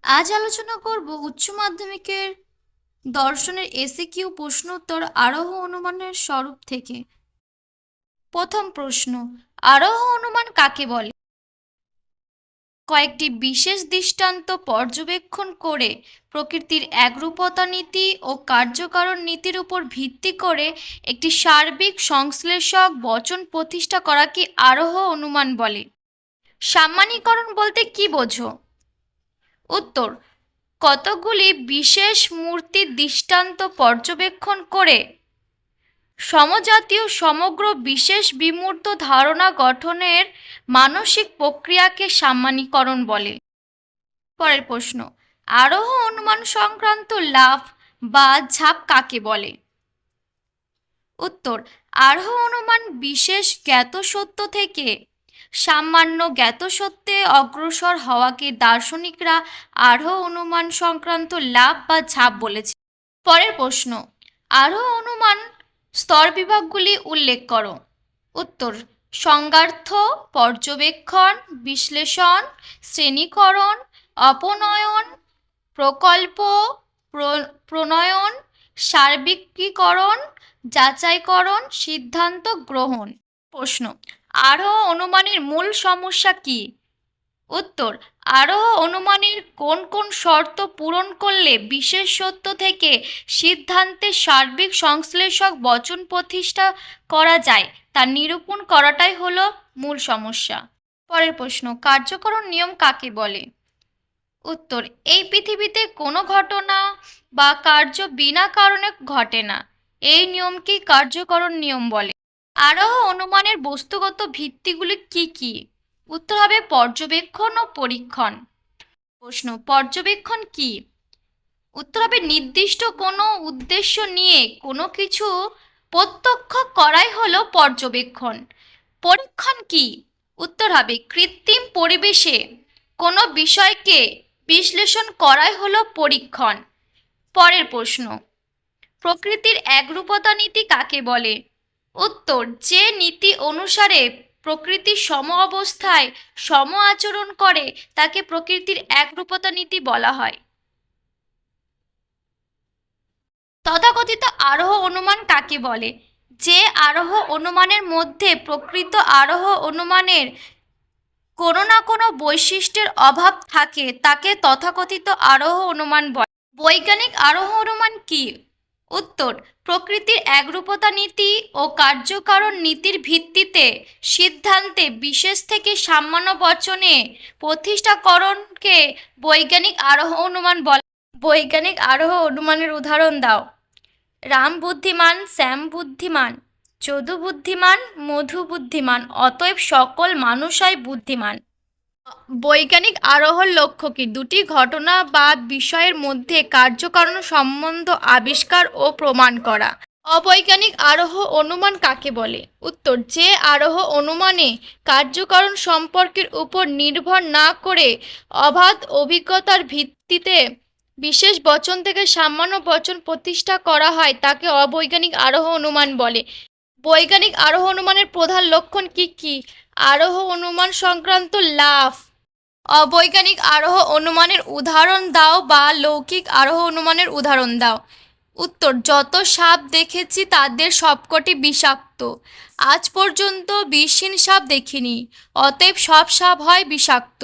আজ আলোচনা করব উচ্চ মাধ্যমিকের দর্শনের এসিকিউ প্রশ্ন উত্তর আরোহ অনুমানের স্বরূপ থেকে। প্রথম প্রশ্ন, আরোহ অনুমান কাকে বলে? কয়েকটি বিশেষ দৃষ্টান্ত পর্যবেক্ষণ করে প্রকৃতির একরূপতা নীতি ও কার্যকারণ নীতির উপর ভিত্তি করে একটি সার্বিক সংশ্লেষক বচন প্রতিষ্ঠা করাকে আরোহ অনুমান বলে। সামান্যীকরণ বলতে কি বোঝো? উত্তর, কতকগুলি বিশেষ মূর্তির দৃষ্টান্ত পর্যবেক্ষণ করে সমজাতীয় সমগ্র বিশেষ বিমূর্ত ধারণা গঠনের মানসিক প্রক্রিয়াকে সামান্যীকরণ বলে। পরের প্রশ্ন, আরোহ অনুমান সংক্রান্ত লাভ বা ঝাঁপ কাকে বলে? উত্তর, আরোহ অনুমান বিশেষ জ্ঞাত সত্য থেকে সামান্য জ্ঞাত সত্যে অগ্রসর হওয়াকে দার্শনিকরা আরোহ অনুমান সংক্রান্ত লাভ বা ঝাঁপ বলেছে। পরের প্রশ্ন, আরোহ অনুমান স্তর বিভাগগুলি উল্লেখ করো। উত্তর, সংজ্ঞার্থ, পর্যবেক্ষণ, বিশ্লেষণ, শ্রেণীকরণ, অপনয়ন, প্রকল্প, প্রণয়ন, সার্বিকীকরণ, যাচাইকরণ, সিদ্ধান্ত গ্রহণ। প্রশ্ন, আরোহ অনুমানের মূল সমস্যা কি? উত্তর, আরোহ অনুমানের কোন কোন শর্ত পূরণ করলে বিশেষ সত্য থেকে সিদ্ধান্তে সার্বিক সংশ্লেষক বচন প্রতিষ্ঠা করা যায় তা নিরূপণ করাটাই হলো মূল সমস্যা। পরের প্রশ্ন, কার্যকরণ নিয়ম কাকে বলে? উত্তর, এই পৃথিবীতে কোনো ঘটনা বা কার্য বিনা কারণে ঘটে না, এই নিয়মকেই কার্যকরণ নিয়ম বলে। আরোহ অনুমানের বস্তুগত ভিত্তিগুলি কি কি? উত্তর হবে পর্যবেক্ষণ ও পরীক্ষণ। প্রশ্ন, পর্যবেক্ষণ কি? উত্তর হবে নির্দিষ্ট কোনো উদ্দেশ্য নিয়ে কোনো কিছু প্রত্যক্ষ করাই হলো পর্যবেক্ষণ। পরীক্ষণ কি? উত্তর হবে কৃত্রিম পরিবেশে কোনো বিষয়কে বিশ্লেষণ করাই হলো পরীক্ষণ। পরের প্রশ্ন, প্রকৃতির একরূপতা নীতি কাকে বলে? উত্তর, যে নীতি অনুসারে প্রকৃতি সম অবস্থায় সম আচরণ করে তাকে প্রকৃতির একরূপতা নীতি বলা হয়। তথাকথিত আরোহ অনুমান কাকে বলে? যে আরোহ অনুমানের মধ্যে প্রকৃত আরোহ অনুমানের কোনো না কোনো বৈশিষ্ট্যের অভাব থাকে তাকে তথাকথিত আরোহ অনুমান বলে। বৈজ্ঞানিক আরোহ অনুমান কি? উত্তর, প্রকৃতির একরূপতা নীতি ও কার্যকারণ নীতির ভিত্তিতে সিদ্ধান্তে বিশেষ থেকে সামান্য বচনে প্রতিষ্ঠাকরণকে বৈজ্ঞানিক আরোহ অনুমান বলে। বৈজ্ঞানিক আরোহ অনুমানের উদাহরণ দাও। রাম বুদ্ধিমান, শ্যাম বুদ্ধিমান, যদু বুদ্ধিমান, মধু বুদ্ধিমান, অতএব সকল মানুষই বুদ্ধিমান। বৈজ্ঞানিক আরোহর লক্ষ্য কি? দুটি ঘটনা বা বিষয়ের মধ্যে কার্যকারণ সম্বন্ধ আবিষ্কার ও প্রমাণ করা। অবৈজ্ঞানিক আরোহ অনুমান কাকে বলে? উত্তর, যে আরোহ অনুমানে কার্যকারণ সম্পর্কের উপর নির্ভর না করে অবাধ অভিজ্ঞতার ভিত্তিতে বিশেষ বচন থেকে সামান্য বচন প্রতিষ্ঠা করা হয় তাকে অবৈজ্ঞানিক আরোহ অনুমান বলে। বৈজ্ঞানিক আরোহ অনুমানের প্রধান লক্ষণ কি কি? আরোহ অনুমান সংক্রান্ত লাভ। অবৈজ্ঞানিক আরোহ অনুমানের উদাহরণ দাও বা লৌকিক আরোহ অনুমানের উদাহরণ দাও। উত্তর, যত সাপ দেখেছি তাদের সবকটি বিষাক্ত, আজ পর্যন্ত বিষহীন সাপ দেখিনি, অতএব সব সাপ হয় বিষাক্ত।